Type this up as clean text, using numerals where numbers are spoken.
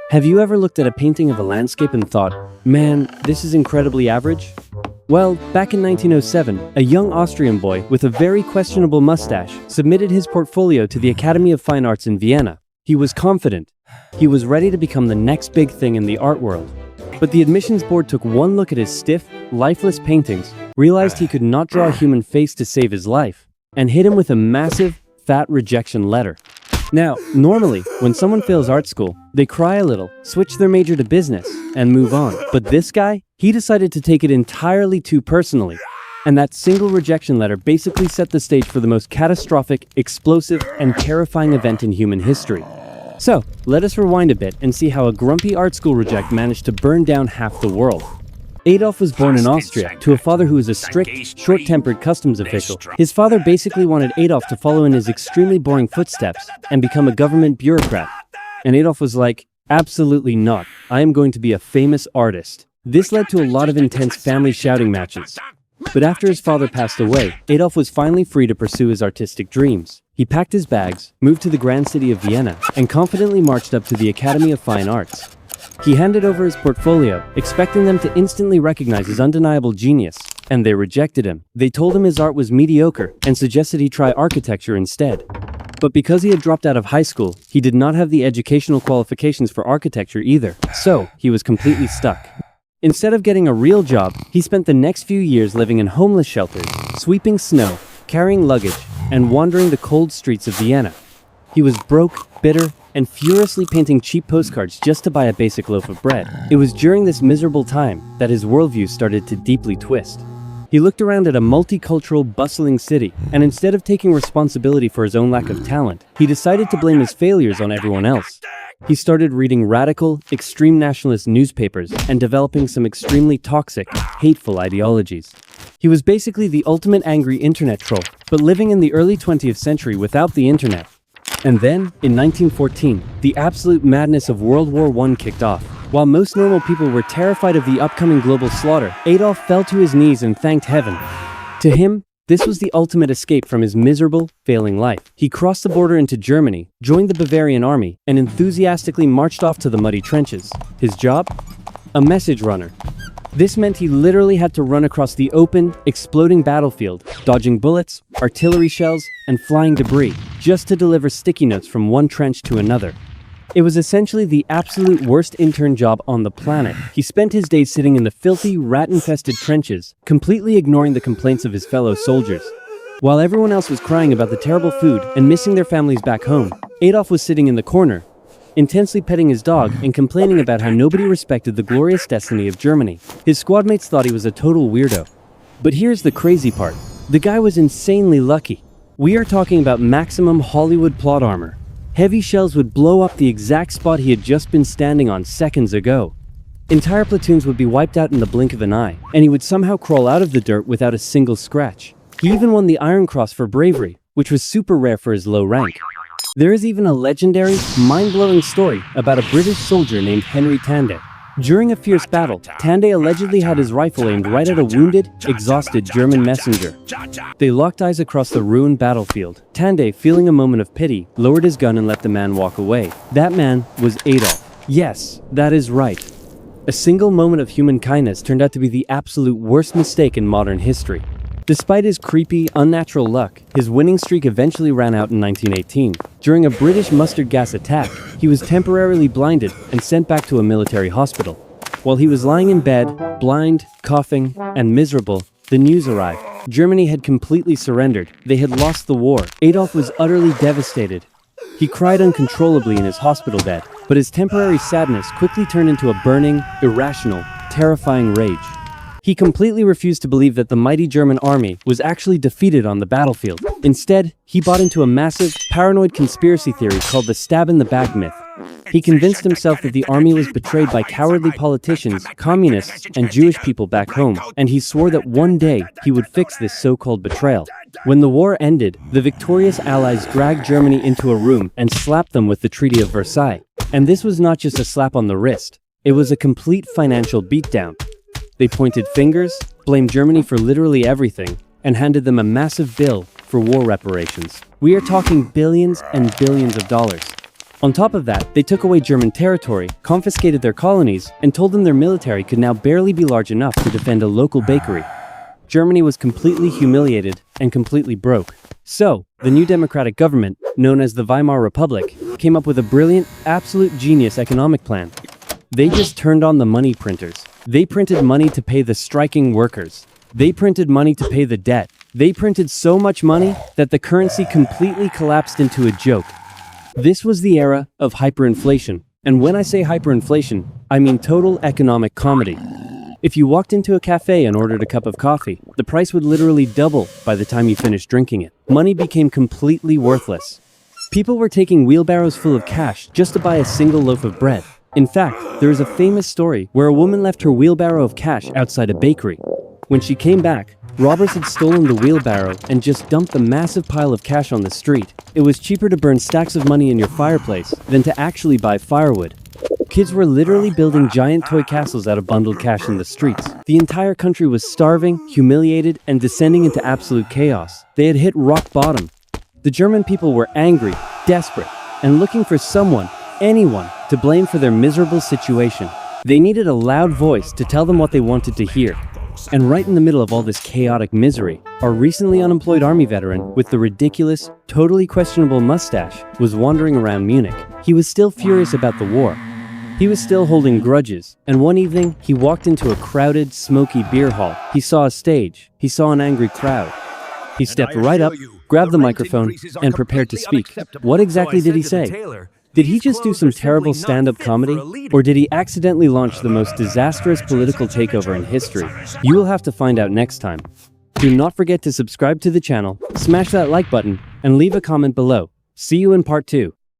Have you ever looked at a painting of a landscape and thought, man, this is incredibly average? Well, back in 1907, a young Austrian boy with a very questionable mustache submitted his portfolio to the Academy of Fine Arts in Vienna. He was confident. He was ready to become the next big thing in the art world. But the admissions board took one look at his stiff, lifeless paintings, realized he could not draw a human face to save his life, and hit him with a massive, fat rejection letter. Now, normally, when someone fails art school, they cry a little, switch their major to business, and move on. But this guy, he decided to take it entirely too personally. And that single rejection letter basically set the stage for the most catastrophic, explosive, and terrifying event in human history. So, let us rewind a bit and see how a grumpy art school reject managed to burn down half the world. Adolf was born in Austria to a father who was a strict, short-tempered customs official. His father basically wanted Adolf to follow in his extremely boring footsteps and become a government bureaucrat. And Adolf was like, absolutely not. I am going to be a famous artist. This led to a lot of intense family shouting matches. But after his father passed away, Adolf was finally free to pursue his artistic dreams. He packed his bags, moved to the grand city of Vienna, and confidently marched up to the Academy of Fine Arts. He handed over his portfolio, expecting them to instantly recognize his undeniable genius, and they rejected him. They told him his art was mediocre and suggested he try architecture instead. But because he had dropped out of high school, he did not have the educational qualifications for architecture either, so he was completely stuck. Instead of getting a real job, he spent the next few years living in homeless shelters, sweeping snow, carrying luggage, and wandering the cold streets of Vienna. He was broke, bitter, and furiously painting cheap postcards just to buy a basic loaf of bread. It was during this miserable time that his worldview started to deeply twist. He looked around at a multicultural, bustling city, and instead of taking responsibility for his own lack of talent, he decided to blame his failures on everyone else. He started reading radical, extreme nationalist newspapers and developing some extremely toxic, hateful ideologies. He was basically the ultimate angry internet troll, but living in the early 20th century without the internet. And then, in 1914, the absolute madness of World War I kicked off. While most normal people were terrified of the upcoming global slaughter, Adolf fell to his knees and thanked heaven. To him, this was the ultimate escape from his miserable, failing life. He crossed the border into Germany, joined the Bavarian army, and enthusiastically marched off to the muddy trenches. His job? A message runner. This meant he literally had to run across the open, exploding battlefield, dodging bullets, artillery shells, and flying debris, just to deliver sticky notes from one trench to another. It was essentially the absolute worst intern job on the planet. He spent his days sitting in the filthy, rat-infested trenches, completely ignoring the complaints of his fellow soldiers. While everyone else was crying about the terrible food and missing their families back home, Adolf was sitting in the corner, intensely petting his dog and complaining about how nobody respected the glorious destiny of Germany. His squadmates thought he was a total weirdo. But here's the crazy part. The guy was insanely lucky. We are talking about maximum Hollywood plot armor. Heavy shells would blow up the exact spot he had just been standing on seconds ago. Entire platoons would be wiped out in the blink of an eye, and he would somehow crawl out of the dirt without a single scratch. He even won the Iron Cross for bravery, which was super rare for his low rank. There is even a legendary, mind-blowing story about a British soldier named Henry Tande. During a fierce battle, Tande allegedly had his rifle aimed right at a wounded, exhausted German messenger. They locked eyes across the ruined battlefield. Tande, feeling a moment of pity, lowered his gun and let the man walk away. That man was Adolf. Yes, that is right. A single moment of human kindness turned out to be the absolute worst mistake in modern history. Despite his creepy, unnatural luck, his winning streak eventually ran out in 1918. During a British mustard gas attack, he was temporarily blinded and sent back to a military hospital. While he was lying in bed, blind, coughing, and miserable, the news arrived. Germany had completely surrendered. They had lost the war. Adolf was utterly devastated. He cried uncontrollably in his hospital bed, but his temporary sadness quickly turned into a burning, irrational, terrifying rage. He completely refused to believe that the mighty German army was actually defeated on the battlefield. Instead, he bought into a massive, paranoid conspiracy theory called the stab-in-the-back myth. He convinced himself that the army was betrayed by cowardly politicians, communists, and Jewish people back home, and he swore that one day he would fix this so-called betrayal. When the war ended, the victorious Allies dragged Germany into a room and slapped them with the Treaty of Versailles. And this was not just a slap on the wrist. It was a complete financial beatdown. They pointed fingers, blamed Germany for literally everything, and handed them a massive bill for war reparations. We are talking billions and billions of dollars. On top of that, they took away German territory, confiscated their colonies, and told them their military could now barely be large enough to defend a local bakery. Germany was completely humiliated and completely broke. So, the new democratic government, known as the Weimar Republic, came up with a brilliant, absolute genius economic plan. They just turned on the money printers. They printed money to pay the striking workers. They printed money to pay the debt. They printed so much money that the currency completely collapsed into a joke. This was the era of hyperinflation. And when I say hyperinflation, I mean total economic comedy. If you walked into a cafe and ordered a cup of coffee, the price would literally double by the time you finished drinking it. Money became completely worthless. People were taking wheelbarrows full of cash just to buy a single loaf of bread. In fact, there is a famous story where a woman left her wheelbarrow of cash outside a bakery. When she came back, robbers had stolen the wheelbarrow and just dumped the massive pile of cash on the street. It was cheaper to burn stacks of money in your fireplace than to actually buy firewood. Kids were literally building giant toy castles out of bundled cash in the streets. The entire country was starving, humiliated, and descending into absolute chaos. They had hit rock bottom. The German people were angry, desperate, and looking for someone, anyone, to blame for their miserable situation. They needed a loud voice to tell them what they wanted to hear. And right in the middle of all this chaotic misery, our recently unemployed army veteran with the ridiculous, totally questionable mustache was wandering around Munich. He was still furious about the war. He was still holding grudges, and one evening, he walked into a crowded, smoky beer hall. He saw a stage. He saw an angry crowd. He stepped right up, grabbed the microphone, and prepared to speak. What exactly did he say? Did he just do some terrible stand-up comedy? Or did he accidentally launch the most disastrous political takeover in history? You will have to find out next time. Do not forget to subscribe to the channel, smash that like button, and leave a comment below. See you in part 2.